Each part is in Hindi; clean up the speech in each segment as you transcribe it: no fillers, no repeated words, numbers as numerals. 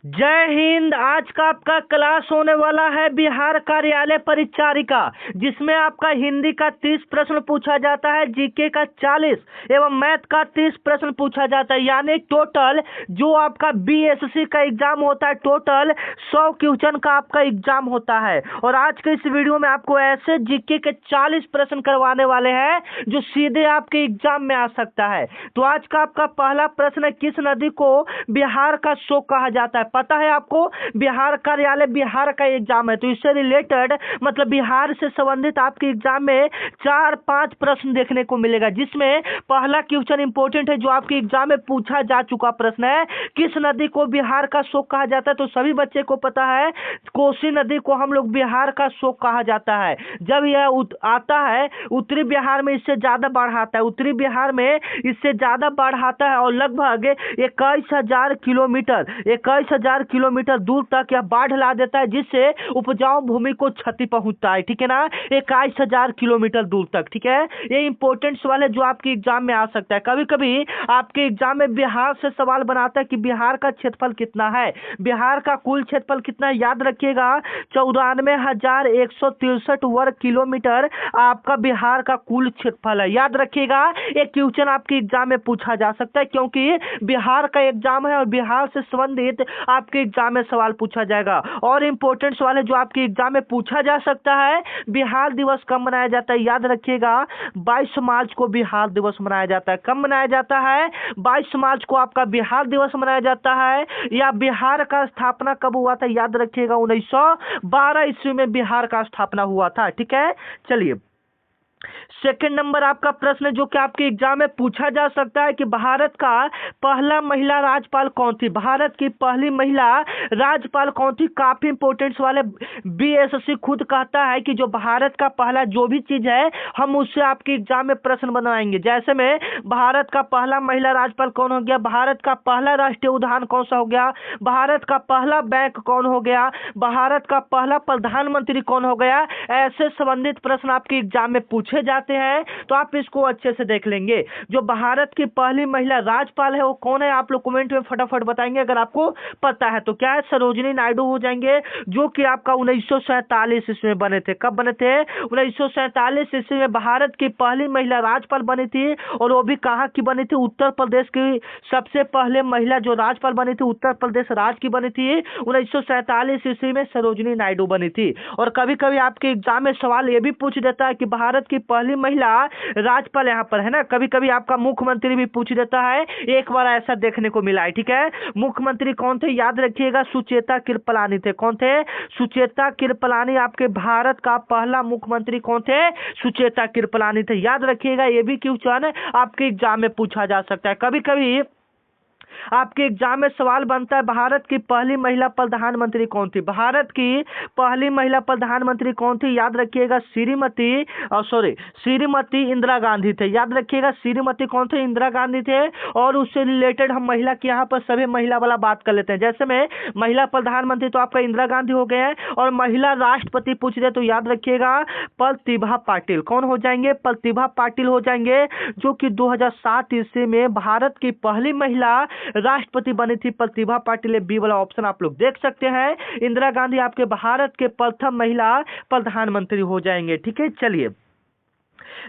जय हिंद। आज का आपका क्लास होने वाला है बिहार कार्यालय परिचारिका, जिसमें आपका हिंदी का 30 प्रश्न पूछा जाता है, जीके का 40 एवं मैथ का 30 प्रश्न पूछा जाता है। यानी टोटल जो आपका बीएससी का एग्जाम होता है, टोटल 100 क्वेश्चन का आपका एग्जाम होता है। और आज के इस वीडियो में आपको ऐसे जीके के 40 प्रश्न करवाने वाले हैं जो सीधे आपके एग्जाम में आ सकता है। तो आज का आपका पहला प्रश्न है, किस नदी को बिहार का शोक कहा जाता है? पता है आपको, बिहार कार्यालय बिहार का एग्जाम है, तो इससे रिलेटेड मतलब बिहार से संबंधित आपके एग्जाम में 4-5 प्रश्न देखने को मिलेगा, जिसमें पहला क्वेश्चन इंपॉर्टेंट है जो आपके एग्जाम में पूछा जा चुका प्रश्न है, किस नदी को बिहार का शोक कहा जाता है? तो सभी बच्चे को पता है, कोसी नदी को हम लोग बिहार का शोक कहा जाता है। जब यह आता है उत्तरी बिहार में, इससे ज्यादा बाढ़ आता है, उत्तरी बिहार में इससे ज्यादा बाढ़ आता है और लगभग 21,000 किलोमीटर दूर तक यह बाढ़ ला देता है, जिससे उपजाऊ भूमि को क्षति पहुंचता है। ठीक है ना, 21,000 किलोमीटर दूर तक। ठीक है, ये इंपॉर्टेंट सवाल है जो आपके एग्जाम में आ सकता है। कभी कभी आपके एग्जाम में बिहार से सवाल बनाता है कि बिहार का क्षेत्रफल कितना है, बिहार का कुल क्षेत्रफल कितना है। याद रखिएगा, 94,163 वर्ग किलोमीटर आपका बिहार का कुल क्षेत्रफल है। याद रखिएगा, एक क्वेश्चन आपके एग्जाम में पूछा जा सकता है, क्योंकि बिहार का एग्जाम है और बिहार से संबंधित आपके एग्जाम में सवाल पूछा जाएगा। और इंपॉर्टेंट सवाल है जो आपके एग्जाम में पूछा जा सकता है, बिहार दिवस कब मनाया जाता है? याद रखिएगा, 22 मार्च को बिहार दिवस मनाया जाता है। कब मनाया जाता है? 22 मार्च को आपका बिहार दिवस मनाया जाता है। या बिहार का स्थापना कब हुआ था? याद रखिएगा, 1912 ईस्वी में बिहार का स्थापना हुआ था। ठीक है, चलिए सेकंड नंबर आपका प्रश्न जो कि आपके एग्जाम में पूछा जा सकता है कि भारत का पहला महिला राज्यपाल कौन थी? भारत की पहली महिला राज्यपाल कौन थी? काफी इंपोर्टेंट सवाल है। बीएससी खुद कहता है कि जो भारत का पहला जो भी चीज है, हम उससे आपके एग्जाम में प्रश्न बनाएंगे। जैसे में भारत का पहला महिला राज्यपाल कौन हो गया, भारत का पहला राष्ट्रीय उद्यान कौन सा हो गया, भारत का पहला बैंक कौन हो गया, भारत का पहला प्रधानमंत्री कौन हो गया, ऐसे संबंधित प्रश्न आपके एग्जाम में पूछे जाते हैं। तो आप इसको अच्छे से देख लेंगे। जो भारत की पहली महिला राज्यपाल है वो कौन है? आप लोग कमेंट में फटाफट बताएंगे अगर आपको पता है तो। क्या है? सरोजिनी नायडू हो जाएंगे, जो कि आपका 1947 ईस्वी में बने थे। कब बने थे? 1947 ईस्वी में भारत की पहली महिला राज्यपाल बनी थी। और वो भी कहाँ की बनी थी? उत्तर प्रदेश की सबसे पहले महिला जो राज्यपाल बनी थी, उत्तर प्रदेश राज्य की बनी थी। 1947 ईस्वी में सरोजिनी नायडू बनी थी। और कभी कभी आपके एग्जाम में सवाल ये भी पूछ देता है कि भारत की पहली महिला राज्यपाल यहाँ पर है ना, कभी कभी आपका मुख्यमंत्री भी पूछ देता है। एक बार ऐसा देखने को मिला है। ठीक है, मुख्यमंत्री कौन थे? याद रखिएगा, सुचेता कृपलानी थे। कौन थे? सुचेता कृपलानी। आपके भारत का पहला मुख्यमंत्री कौन थे? सुचेता कृपलानी थे। याद रखिएगा, ये भी क्वेश्चन आपके एग्जाम में पूछा जा सकता है। कभी कभी आपके एग्जाम में सवाल बनता है, भारत की पहली महिला प्रधानमंत्री कौन थी? भारत की पहली महिला प्रधानमंत्री कौन थी? याद रखिएगा, श्रीमती इंदिरा गांधी थे। याद रखिएगा, श्रीमती कौन थे? इंदिरा गांधी थे। और उससे रिलेटेड हम महिला की यहाँ पर सभी महिला वाला बात कर लेते हैं। जैसे में महिला प्रधानमंत्री तो आपका इंदिरा गांधी हो गए हैं, और महिला राष्ट्रपति पूछ रहे तो याद रखिएगा प्रतिभा पाटिल। कौन हो जाएंगे? प्रतिभा पाटिल हो जाएंगे, जो कि 2007 ईस्वी में भारत की पहली महिला राष्ट्रपति बनी थी प्रतिभा पाटिल। बी वाला ऑप्शन आप लोग देख सकते हैं। इंदिरा गांधी आपके भारत के प्रथम महिला प्रधानमंत्री हो जाएंगे। ठीक है, चलिए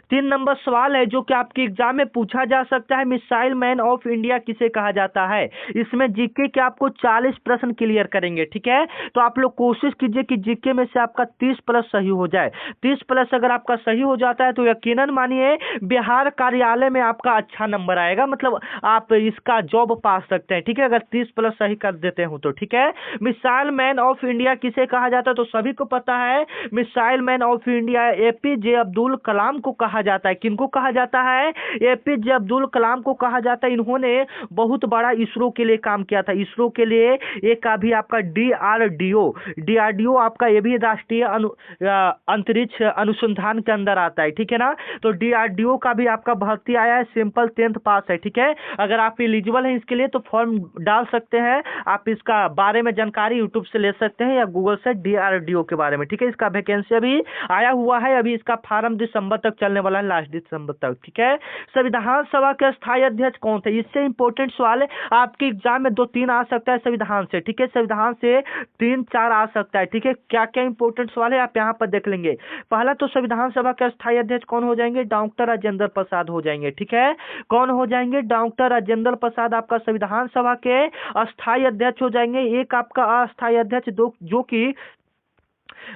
3 नंबर सवाल है जो कि आपके एग्जाम में पूछा जा सकता है, मिसाइल मैन ऑफ इंडिया किसे कहा जाता है? इसमें जीके के आपको 40 प्रश्न क्लियर करेंगे। ठीक है, तो आप लोग कोशिश कीजिए कि जीके में से आपका 30 प्लस सही हो जाए। 30 प्लस अगर आपका सही हो जाता है तो यकीनन मानिए बिहार कार्यालय में आपका अच्छा नंबर आएगा, मतलब आप इसका जॉब पा सकते हैं। ठीक है, अगर 30 प्लस सही कर देते हो तो। ठीक है, मिसाइल मैन ऑफ इंडिया किसे कहा जाता है? तो सभी को पता है, missile man of India APJ Abdul Kalam को कहा जाता है। किनको कहा जाता है? एपीजे अब्दुल कलाम को कहा जाता है। इन्होंने बहुत बड़ा इसरो के लिए काम किया था। इसरो के लिए एक अभी आपका डीआरडीओ आपका ये भी राष्ट्रीय अंतरिक्ष अनुसंधान के अंदर आता है। ठीक है ना, तो डीआरडीओ का भी आपका भर्ती आया है, सिंपल 10th पास है। ठीक है, अगर आप एलिजिबल हैं इसके लिए तो फॉर्म डाल सकते हैं। आप इसका बारे में जानकारी यूट्यूब से ले सकते हैं या गूगल से, डीआरडीओ के बारे में। ठीक है, इसका वैकेंसी अभी आया हुआ है, अभी इसका फॉर्म दिसंबर तक तक चलने वाला है, लास्ट दिसंबर तक। ठीक है, संविधान सभा के स्थायी अध्यक्ष कौन थे? इससे इंपॉर्टेंट सवाल आपके एग्जाम में 2-3 आ सकता है संविधान से। ठीक है, संविधान से 3-4 आ सकता है। ठीक है, क्या क्या इंपॉर्टेंट सवाल है आप यहाँ पर देख लेंगे। पहला तो संविधान सभा के स्थायी अध्यक्ष कौन हो जाएंगे? डॉक्टर राजेंद्र प्रसाद हो जाएंगे। ठीक है, कौन हो जाएंगे? डॉक्टर राजेंद्र प्रसाद आपका संविधान सभा के अस्थायी अध्यक्ष हो जाएंगे। एक आपका अस्थायी अध्यक्ष जो कि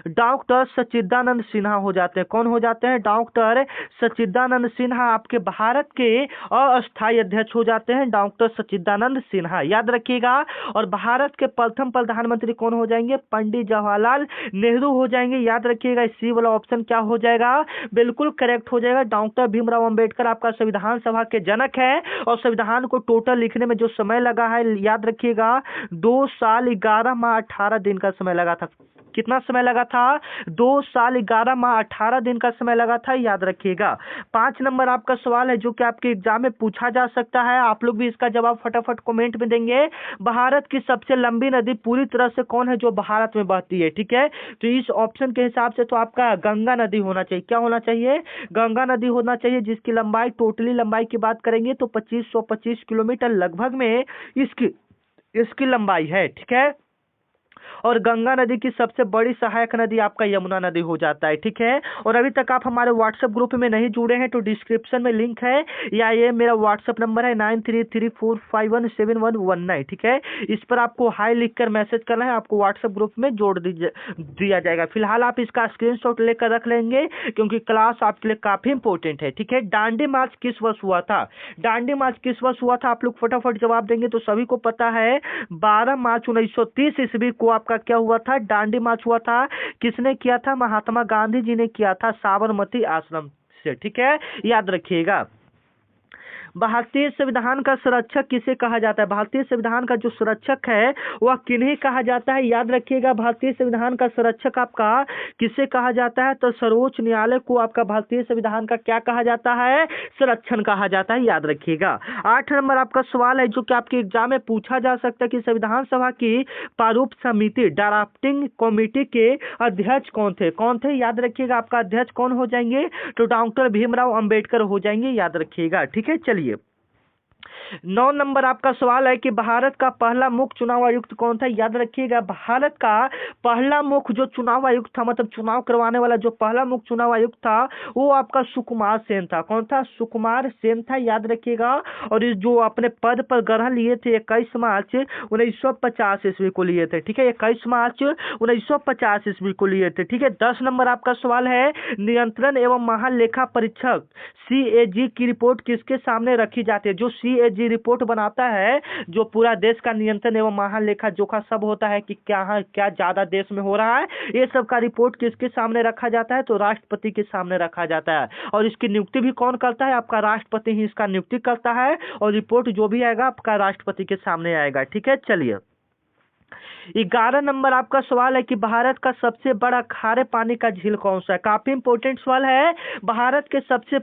डॉक्टर सच्चिदानंद सिन्हा हो जाते हैं। कौन हो जाते हैं? डॉक्टर सच्चिदानंद सिन्हा आपके भारत के अस्थायी अध्यक्ष हो जाते हैं, डॉक्टर सच्चिदानंद सिन्हा, याद रखिएगा। और भारत के प्रथम प्रधानमंत्री कौन हो जाएंगे? पंडित जवाहरलाल नेहरू हो जाएंगे, याद रखिएगा। सी वाला ऑप्शन क्या हो जाएगा? बिल्कुल करेक्ट हो जाएगा। डॉक्टर भीमराव अंबेडकर आपका संविधान सभा के जनक है और संविधान को टोटल लिखने में जो समय लगा है, याद रखिएगा, 2 साल 11 माह 18 दिन का समय लगा था। कितना समय लगा था? 2 साल 11 माह 18 दिन का समय लगा था, याद रखिएगा। 5 नंबर आपका सवाल है जो कि आपके एग्जाम में पूछा जा सकता है, आप लोग भी इसका जवाब फटाफट कमेंट में देंगे। भारत की सबसे लंबी नदी पूरी तरह से कौन है जो भारत में बहती है? ठीक है, तो इस ऑप्शन के हिसाब से तो आपका गंगा नदी होना चाहिए। क्या होना चाहिए? गंगा नदी होना चाहिए, जिसकी लंबाई, टोटली लंबाई की बात करेंगे तो 2525 किलोमीटर लगभग में इसकी लंबाई है। ठीक है, और गंगा नदी की सबसे बड़ी सहायक नदी आपका यमुना नदी हो जाता है। ठीक है, और अभी तक आप हमारे व्हाट्सएप ग्रुप में नहीं जुड़े हैं तो डिस्क्रिप्शन में लिंक है, या ये मेरा व्हाट्सएप नंबर है 9334517119। ठीक है, इस पर आपको हाई लिखकर मैसेज करना है, आपको व्हाट्सएप ग्रुप में जोड़ दिया जाएगा। फिलहाल आप इसका स्क्रीनशॉट लेकर रख लेंगे क्योंकि क्लास आपके लिए काफी इंपॉर्टेंट है। ठीक है, दांडी मार्च किस वर्ष हुआ था? दांडी मार्च किस वर्ष हुआ था? आप लोग फटाफट जवाब देंगे तो सभी को पता है, 12 मार्च 1930 ईस्वी को आपका क्या हुआ था? दांडी मार्च हुआ था। किसने किया था? महात्मा गांधी जी ने किया था, साबरमती आश्रम से। ठीक है, याद रखिएगा। भारतीय संविधान का संरक्षक किसे कहा जाता है? भारतीय संविधान का जो संरक्षक है वह किन्हें कहा जाता है? याद रखिएगा, भारतीय संविधान का संरक्षक आपका किसे कहा जाता है? तो सर्वोच्च न्यायालय को आपका भारतीय संविधान का क्या कहा जाता है? संरक्षण कहा जाता है, याद रखिएगा। 8 नंबर आपका सवाल है जो कि आपके एग्जाम में पूछा जा सकता है कि संविधान सभा की प्रारूप समिति, ड्राफ्टिंग कमेटी के अध्यक्ष कौन थे? कौन थे? याद रखिएगा, आपका अध्यक्ष कौन हो जाएंगे? तो डॉक्टर भीमराव अंबेडकर हो जाएंगे, याद रखिएगा। ठीक है, चलिए 9 नंबर आपका सवाल है कि भारत का पहला मुख्य चुनाव आयुक्त कौन था? याद रखिएगा, भारत का पहला मुख्य जो चुनाव आयुक्त था, मतलब चुनाव करवाने वाला जो पहला मुख्य चुनाव आयुक्त था वो आपका सुकुमार सेन था। कौन था? सुकुमार सेन था, याद रखिएगा। और इस जो अपने पद पर ग्रहण लिए थे 21 मार्च 1950 ईस्वी को लिए थे। ठीक है, 21 मार्च 1950 ईस्वी को लिए थे। ठीक है, 10 नंबर आपका सवाल है, नियंत्रण एवं महालेखा परीक्षक CAG की रिपोर्ट किसके सामने रखी जाती है? जो CAG रिपोर्ट बनाता है, जो पूरा देश का नियंत्रण एवं महालेखा जोखा सब होता है कि क्या ज्यादा देश में हो रहा है, ये सब का रिपोर्ट किसके सामने रखा जाता है? तो राष्ट्रपति के सामने रखा जाता है। और इसकी नियुक्ति भी कौन करता है? आपका राष्ट्रपति ही इसका नियुक्ति करता है, और रिपोर्ट जो भी आएगा आपका राष्ट्रपति के सामने आएगा। ठीक है, चलिए 11 नंबर आपका सवाल है कि भारत का सबसे बड़ा खारे पानी का झील कौन सा है? काफी इंपोर्टेंट सवाल है। भारत के सबसे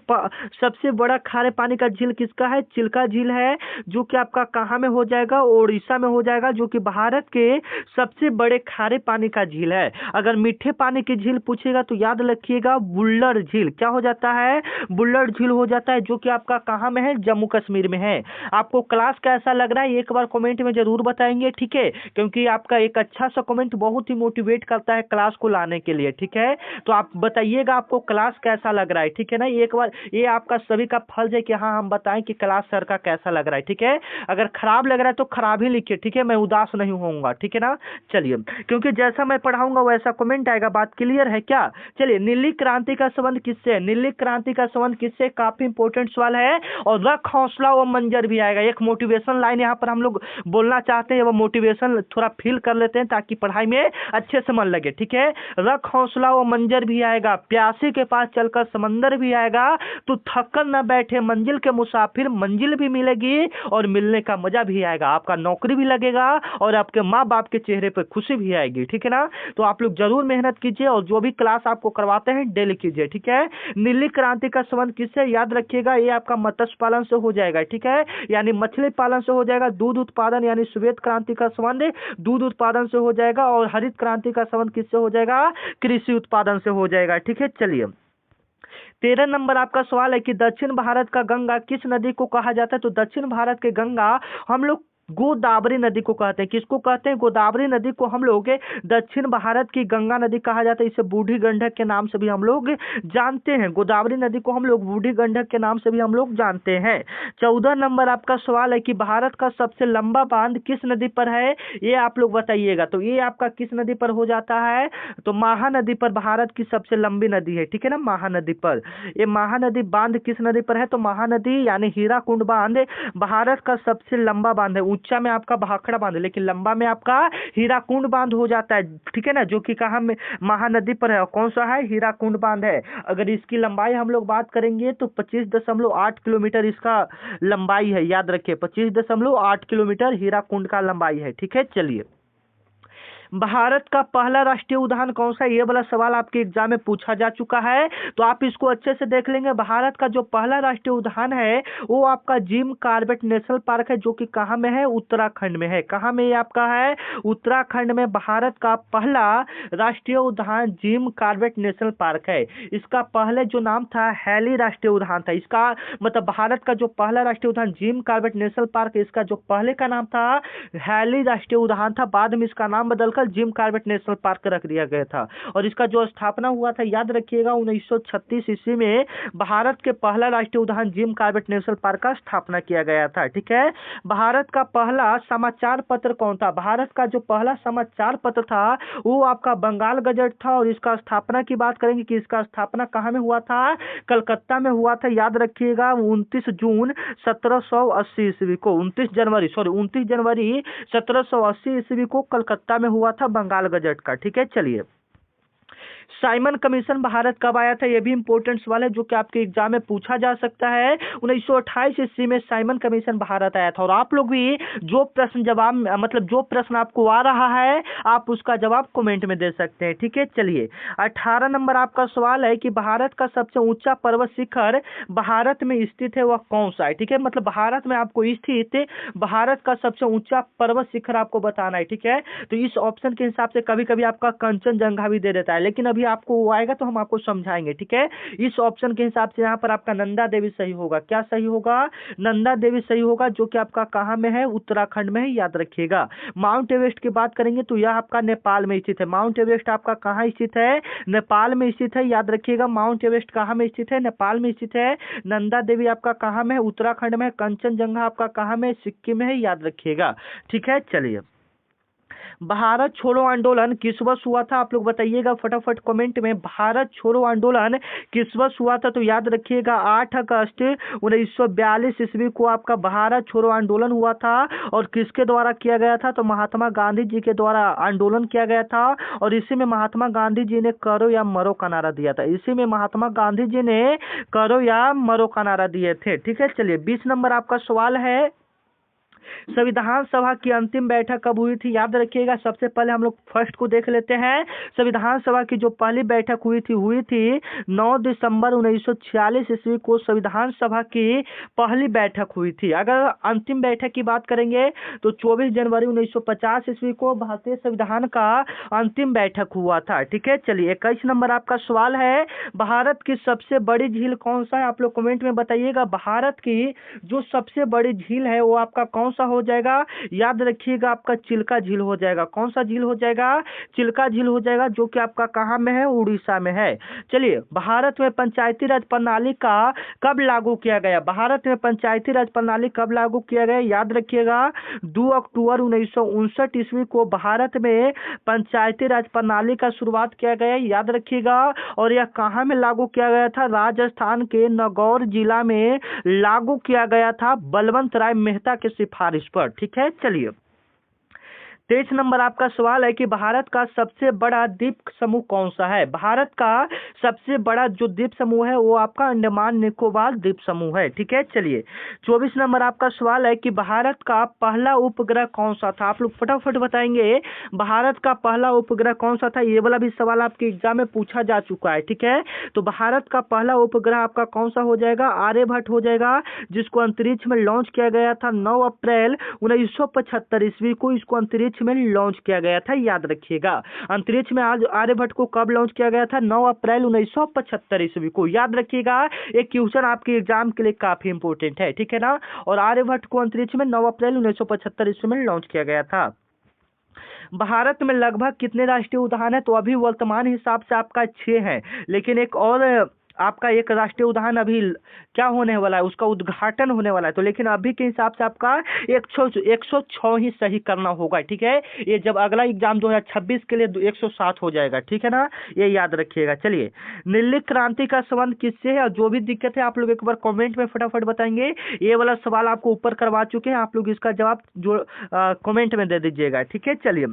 बड़ा खारे पानी का झील किसका है? चिल्का झील है, जो कि आपका कहाँ में हो जाएगा? ओडिशा में हो जाएगा, जो कि भारत के सबसे बड़े खारे पानी का झील है। अगर मीठे पानी की झील पूछेगा तो याद रखिएगा बुल्लर झील। क्या हो जाता है? बुल्लर झील हो जाता है, जो कि आपका कहाँ में है? जम्मू कश्मीर में है। आपको क्लास कैसा लग रहा है एक बार कमेंट में जरूर बताएंगे। ठीक है, क्योंकि आपका एक अच्छा सा कमेंट बहुत ही मोटिवेट करता है क्लास को लाने के लिए। ठीक है, तो आप बताइएगा आपको क्लास कैसा लग रहा है। ठीक है ना, एक बार ये आपका सभी का फर्ज है कि हाँ हम बताएं कि क्लास सर का कैसा लग रहा है। ठीक है, अगर खराब लग रहा है तो खराब ही लिखिए। ठीक है, मैं उदास नहीं होऊंगा। ठीक है ना, चलिए, क्योंकि जैसा मैं पढ़ाऊंगा वैसा कमेंट आएगा। बात क्लियर है क्या? चलिए, नीली क्रांति का संबंध किससे? नीली क्रांति का संबंध किससे? काफी इंपोर्टेंट सवाल है। और रख हौसला व मंजर भी आएगा। एक मोटिवेशन लाइन यहाँ पर हम लोग बोलना चाहते हैं, वो मोटिवेशन थोड़ा फील कर लेते हैं ताकि पढ़ाई में अच्छे से मन लगे। ठीक है, रख हौसला व मंजर भी आएगा, प्यासी के पास चलकर समंदर भी आएगा, तो थककर न बैठे मंजिल के मुसाफिर, मंजिल भी मिलेगी और मिलने का मजा भी आएगा। आपका नौकरी भी लगेगा और आपके माँ बाप के चेहरे पर खुशी भी आएगी। ठीक है ना, तो आप लोग जरूर मेहनत कीजिए और जो भी क्लास आपको करवाते हैं डेली कीजिए। ठीक है, नीली क्रांति का संबंध किससे? याद रखिएगा, ये आपका मत्स्य पालन से हो जाएगा। ठीक है, यानी मछली पालन से हो जाएगा। दूध उत्पादन यानी श्वेत क्रांति का संबंध दूध उत्पादन से हो जाएगा। और हरित क्रांति का संबंध किससे हो जाएगा? कृषि उत्पादन से हो जाएगा। ठीक है, चलिए 13 नंबर आपका सवाल है कि दक्षिण भारत का गंगा किस नदी को कहा जाता है? तो दक्षिण भारत के गंगा हम लोग गोदावरी नदी को कहते हैं। किसको कहते हैं? गोदावरी नदी को हम लोग दक्षिण भारत की गंगा नदी कहा जाता है। इसे बूढ़ी गंडक के नाम से भी हम लोग जानते हैं। गोदावरी नदी को हम लोग बूढ़ी गंडक के नाम से भी हम लोग जानते हैं। 14 नंबर आपका सवाल है कि भारत का सबसे लंबा बांध किस नदी पर है? ये आप लोग बताइएगा। तो ये आपका किस नदी पर हो जाता है? तो महानदी पर भारत की सबसे लंबी नदी है, ठीक है ना, महानदी पर। ये महानदी बांध किस नदी पर है? तो महानदी यानी हीराकुंड बांध भारत का सबसे लंबा बांध है। ऊंचा में आपका भाखड़ा बांध है, लेकिन लंबा में आपका हीराकुंड बांध हो जाता है, ठीक है ना, जो कि कहाँ में? महानदी पर है। और कौन सा है? हीराकुंड बांध है। अगर इसकी लंबाई हम लोग बात करेंगे तो 25.8 किलोमीटर इसका लंबाई है। याद रखिए 25.8 किलोमीटर हीराकुंड का लंबाई है, ठीक है। चलिए, भारत का पहला राष्ट्रीय उद्यान कौन सा है? ये वाला सवाल आपके एग्जाम में पूछा जा चुका है, तो आप इसको अच्छे से देख लेंगे। भारत का जो पहला राष्ट्रीय उद्यान है वो आपका जिम कॉर्बेट नेशनल पार्क है, जो कि कहाँ में है? उत्तराखंड में है। कहाँ में ये आपका है? उत्तराखंड में भारत का पहला राष्ट्रीय उद्यान जिम कॉर्बेट नेशनल पार्क है। इसका पहले जो नाम था हैली राष्ट्रीय उद्यान था। इसका मतलब भारत का जो पहला राष्ट्रीय उद्यान जिम कॉर्बेट नेशनल पार्क, इसका जो पहले का नाम था हैली राष्ट्रीय उद्यान था। बाद में इसका नाम बदलकर जिम कॉर्बेट नेशनल पार्क रख दिया गया था। और इसका जो स्थापना हुआ था, याद रखिएगा, 1936 ईस्वी में भारत के पहला राष्ट्रीय उद्यान जिम कॉर्बेट नेशनल पार्क का स्थापना किया गया था, ठीक है। भारत का पहला समाचार पत्र कौन था? भारत का जो पहला समाचार पत्र था वो आपका बंगाल गजट था। और इसका स्थापना की बात करेंगे कि इसका स्थापना कहाँ में हुआ था? कलकत्ता में हुआ था। याद रखिएगा 29 जून 1780 ईस्वी को, 29 जनवरी 1780 ईस्वी को कलकत्ता में हुआ था बंगाल गजट का, ठीक है। चलिए, साइमन कमीशन भारत कब आया था? यह भी इंपॉर्टेंट सवाल है जो कि आपके एग्जाम में पूछा जा सकता है। 1928 ईस्वी में साइमन कमीशन भारत आया था। और आप लोग भी जो प्रश्न जवाब मतलब जो प्रश्न आपको आ रहा है आप उसका जवाब कमेंट में दे सकते हैं, ठीक है। चलिए, 18 नंबर आपका सवाल है कि भारत का सबसे ऊंचा पर्वत शिखर भारत में स्थित है, वह कौन सा है? ठीक है, मतलब भारत में आपको स्थित भारत का सबसे ऊंचा पर्वत शिखर आपको बताना है, ठीक है। तो इस ऑप्शन के हिसाब से कभी कभी आपका कंचनजंगा भी दे देता है, लेकिन अभी आपको वो आएगा तो हम आपको समझाएंगे, ठीक है। इस ऑप्शन के हिसाब से यहाँ पर आपका नंदा देवी सही होगा। क्या सही होगा? नंदा देवी सही होगा, जो कि आपका कहाँ में है? उत्तराखंड में है, याद रखिएगा। माउंट एवरेस्ट की बात करेंगे तो यह आपका नेपाल में स्थित है। माउंट एवरेस्ट आपका कहाँ स्थित है? नेपाल में स्थित है, याद रखिएगा। माउंट एवरेस्ट कहाँ में स्थित है? नेपाल में स्थित है। नंदा देवी आपका कहाँ में है? उत्तराखंड में है। कंचनजंगा आपका कहाँ में? सिक्किम में है, याद रखिएगा, ठीक है। चलिए, भारत छोड़ो आंदोलन किस वर्ष हुआ था? आप लोग बताइएगा फटाफट कमेंट में। भारत छोड़ो आंदोलन किस वर्ष हुआ था? तो याद रखिएगा 8 अगस्त 1942 ईस्वी को आपका भारत छोड़ो आंदोलन हुआ था। और किसके द्वारा किया गया था? तो महात्मा गांधी जी के द्वारा आंदोलन किया गया था। और इसी में महात्मा गांधी जी ने करो या मरो का नारा दिया था। इसी में महात्मा गांधी जी ने करो या मरो का नारा दिए थे, ठीक है। चलिए, 20 नंबर आपका सवाल है, संविधान सभा की अंतिम बैठक कब हुई थी? याद रखिएगा। सबसे पहले हम लोग फर्स्ट को देख लेते हैं। संविधान सभा की जो पहली बैठक हुई थी 9 दिसंबर 1946 ईस्वी को संविधान सभा की पहली बैठक हुई थी। अगर अंतिम बैठक की बात करेंगे तो 24 जनवरी 1950 ईस्वी को भारतीय संविधान का अंतिम बैठक हुआ था, ठीक है। चलिए, 21 नंबर आपका सवाल है, भारत की सबसे बड़ी झील कौन सा है? आप लोग कमेंट में बताइएगा। भारत की जो सबसे बड़ी झील है वो आपका कौन सा हो जाएगा? याद रखिएगा, आपका चिल्का झील हो जाएगा। कौन सा झील हो जाएगा? चिल्का झील हो जाएगा, जो कि आपका कहाँ में है? उड़ीसा में है। चलिए, भारत में पंचायती राज प्रणाली का कब लागू किया गया? भारत में पंचायती राज प्रणाली कब लागू किया गया? याद रखिएगा 2 अक्टूबर 1959 ईस्वी को भारत में पंचायती राज प्रणाली का शुरुआत किया गया, याद रखिएगा। और यह कहाँ में लागू किया गया था? राजस्थान के नागौर जिला में लागू किया गया था, बलवंत राय मेहता के सिफारिश पर, ठीक है। चलिए, 23 नंबर आपका सवाल है कि भारत का सबसे बड़ा द्वीप समूह कौन सा है? भारत का सबसे बड़ा जो द्वीप समूह है वो आपका अंडमान निकोबार द्वीप समूह है, ठीक है। चलिए, 24 नंबर आपका सवाल है कि भारत का पहला उपग्रह कौन सा था? आप लोग फटाफट बताएंगे, भारत का पहला उपग्रह कौन सा था? ये वाला भी सवाल आपके एग्जाम में पूछा जा चुका है, ठीक है। तो भारत का पहला उपग्रह आपका कौन सा हो जाएगा? आर्यभट्ट हो जाएगा, जिसको अंतरिक्ष में लॉन्च किया गया था 9 अप्रैल 1975 ईस्वी को। इसको अंतरिक्ष में लॉन्च किया गया था, याद रखिएगा। अंतरिक्ष में आज आर्यभट्ट को कब लॉन्च किया गया था? 9 अप्रैल 1975 ईस्वी को, याद रखिएगा। एक क्वेश्चन आपके एग्जाम के लिए काफी इंपॉर्टेंट है, ठीक है ना। और आर्यभट्ट को अंतरिक्ष में 9 अप्रैल 1975 ईस्वी में लॉन्च किया गया था। भारत में लगभग कितने राष्ट्रीय उद्यान है? तो अभी वर्तमान हिसाब से आपका 6 है, लेकिन एक और आपका एक राष्ट्रीय उद्यान अभी क्या होने वाला है, उसका उद्घाटन होने वाला है। तो लेकिन अभी के हिसाब से आपका 106 ही सही करना होगा, ठीक है। ये जब अगला एग्जाम 2026 के लिए 107 हो जाएगा, ठीक है ना, ये याद रखिएगा। चलिए, नीली क्रांति का संबंध किससे है? और जो भी दिक्कत है आप लोग एक बार कमेंट में फटाफट बताएंगे। ये वाला सवाल आपको ऊपर करवा चुके हैं, आप लोग इसका जवाब जो कमेंट में दे दीजिएगा, ठीक है। चलिए,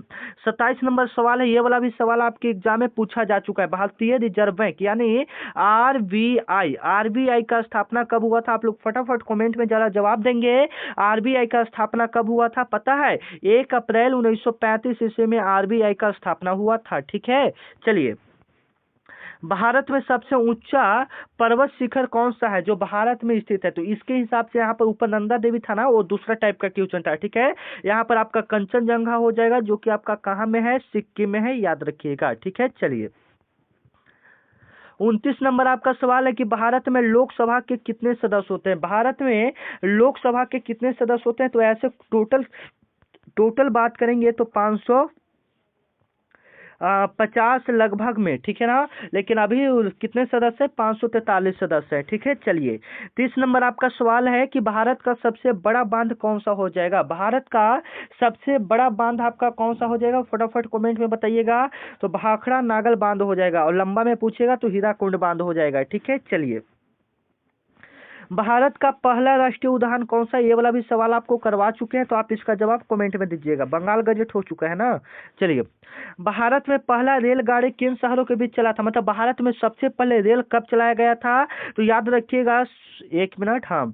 27 नंबर सवाल है, ये वाला भी सवाल आपके एग्जाम में पूछा जा चुका है। भारतीय रिजर्व बैंक यानी आरबीआई का स्थापना कब हुआ था? आप लोग फटाफट कमेंट में जरा जवाब देंगे। आरबीआई का स्थापना कब हुआ था पता है? 1 अप्रैल 1935 ईस्वी में आरबीआई का स्थापना हुआ था, ठीक है। चलिए, भारत में सबसे ऊंचा पर्वत शिखर कौन सा है जो भारत में स्थित है? तो इसके हिसाब से यहाँ पर ऊपर नंदा देवी था ना, वो दूसरा टाइप का क्वेश्चन था, ठीक है। यहाँ पर आपका कंचनजंगा हो जाएगा, जो कि आपका कहाँ में है? सिक्किम में है, याद रखिएगा, ठीक है। चलिए, 29 नंबर आपका सवाल है कि भारत में लोकसभा के कितने सदस्य होते हैं? भारत में लोकसभा के कितने सदस्य होते हैं? तो ऐसे टोटल बात करेंगे तो 550 लगभग में, ठीक है ना। लेकिन अभी कितने सदस्य है? 543 सदस्य है, ठीक है। चलिए, 30 नंबर आपका सवाल है कि भारत का सबसे बड़ा बांध कौन सा हो जाएगा? भारत का सबसे बड़ा बांध आपका कौन सा हो जाएगा? फटाफट कमेंट में बताइएगा। तो भाखड़ा नागल बांध हो जाएगा, और लंबा में पूछेगा तो हीराकुंड बांध हो जाएगा, ठीक है। चलिए, भारत का पहला राष्ट्रीय उद्यान कौन सा? ये वाला भी सवाल आपको करवा चुके हैं, तो आप इसका जवाब कमेंट में दीजिएगा। बंगाल गजेट हो चुका है ना। चलिए, भारत में पहला रेलगाड़ी किन शहरों के बीच चला था? मतलब भारत में सबसे पहले रेल कब चलाया गया था? तो याद रखिएगा, 1 मिनट, हाँ,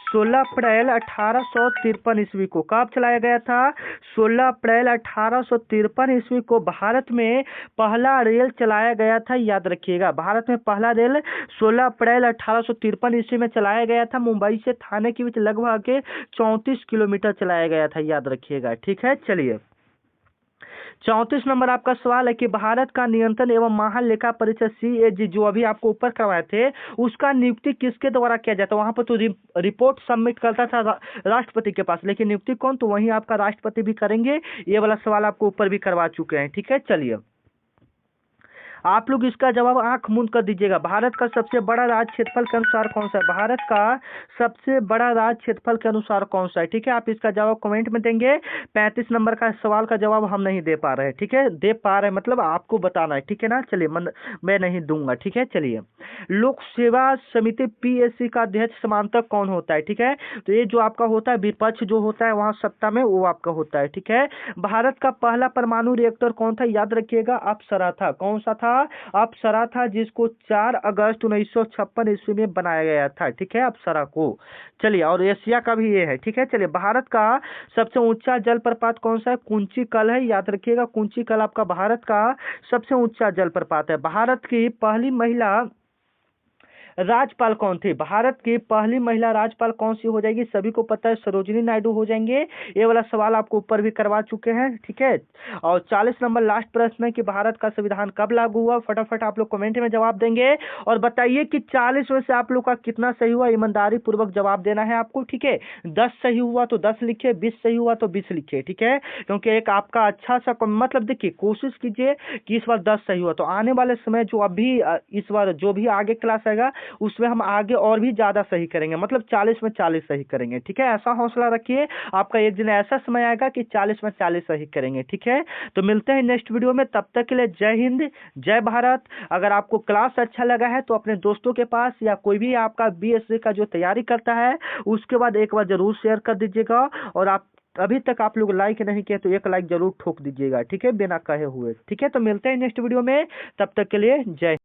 16 अप्रैल 1853 ईस्वी को। कब चलाया गया था? 16 अप्रैल 1853 ईस्वी को भारत में पहला रेल चलाया गया था, याद रखिएगा। भारत में पहला रेल 16 अप्रैल 1853 ईस्वी में चलाया गया था। मुंबई से थाने के बीच लगभग 34 किलोमीटर चलाया गया था, याद रखिएगा, ठीक है। चलिए, 34 नंबर आपका सवाल है कि भारत का नियंत्रण एवं महालेखा परीक्षक CAG जो अभी आपको ऊपर करवाए थे, उसका नियुक्ति किसके द्वारा किया जाता है? वहां पर तो रिपोर्ट सबमिट करता था राष्ट्रपति के पास, लेकिन नियुक्ति कौन? तो वहीं आपका राष्ट्रपति भी करेंगे। ये वाला सवाल आपको ऊपर भी करवा चुके हैं, ठीक है। चलिए, आप लोग इसका जवाब आंख मूंद कर दीजिएगा। भारत का सबसे बड़ा राज्य क्षेत्रफल के अनुसार कौन सा है? भारत का सबसे बड़ा राज्य क्षेत्रफल के अनुसार कौन सा है, ठीक है। आप इसका जवाब कमेंट में देंगे। 35 नंबर का सवाल का जवाब हम नहीं दे पा रहे हैं, ठीक है। दे पा रहे हैं मतलब आपको बताना है, ठीक है ना। चलिए, मैं नहीं दूंगा, ठीक है। चलिए, लोक सेवा समिति PSC का अध्यक्ष समांतर कौन होता है? ठीक है, तो ये जो आपका होता है विपक्ष जो होता है वहां सत्ता में, वो आपका होता है, ठीक है। भारत का पहला परमाणु रिएक्टर कौन था? याद रखिएगा, अप्सरा था। कौन सा था? अप्सरा था, जिसको 4 अगस्त 1956 ईस्वी में बनाया गया था, ठीक है, अप्सरा को। चलिए, और एशिया का भी ये है, ठीक है। चलिए, भारत का सबसे ऊंचा जलप्रपात कौन सा है? कुंची कल है, याद रखिएगा। कुंची कल आपका भारत का सबसे ऊंचा जलप्रपात है। भारत की पहली महिला राज्यपाल कौन थी? भारत की पहली महिला राज्यपाल कौन सी हो जाएगी? सभी को पता है, सरोजिनी नायडू हो जाएंगे। ये वाला सवाल आपको ऊपर भी करवा चुके हैं, ठीक है। और 40 नंबर लास्ट प्रश्न है कि भारत का संविधान कब लागू हुआ? फटाफट आप लोग कमेंट में जवाब देंगे और बताइए कि 40 में से आप लोग का कितना सही हुआ। ईमानदारी पूर्वक जवाब देना है आपको, ठीक है। 10 सही हुआ तो 10 लिखिए, 20 सही हुआ तो 20 लिखिए, ठीक है। क्योंकि एक आपका अच्छा सा मतलब देखिए, कोशिश कीजिए कि इस बार 10 सही हुआ तो आने वाले समय जो अभी इस बार जो भी आगे क्लास आएगा उसमें हम आगे और भी ज्यादा सही करेंगे, मतलब 40 में 40 सही करेंगे, ठीक है। ऐसा हौसला रखिए, आपका एक दिन ऐसा समय आएगा कि 40 में 40 सही करेंगे, ठीक है। तो मिलते हैं नेक्स्ट वीडियो में, तब तक के लिए जय हिंद, जय भारत। अगर आपको क्लास अच्छा लगा है तो अपने दोस्तों के पास या कोई भी आपका BSc का जो तैयारी करता है उसके बाद एक बार जरूर शेयर कर दीजिएगा। और आप अभी तक आप लोग लाइक नहीं किए तो एक लाइक जरूर ठोक दीजिएगा, ठीक है, बिना कहे हुए, ठीक है। तो मिलते हैं नेक्स्ट वीडियो में, तब तक के लिए जय।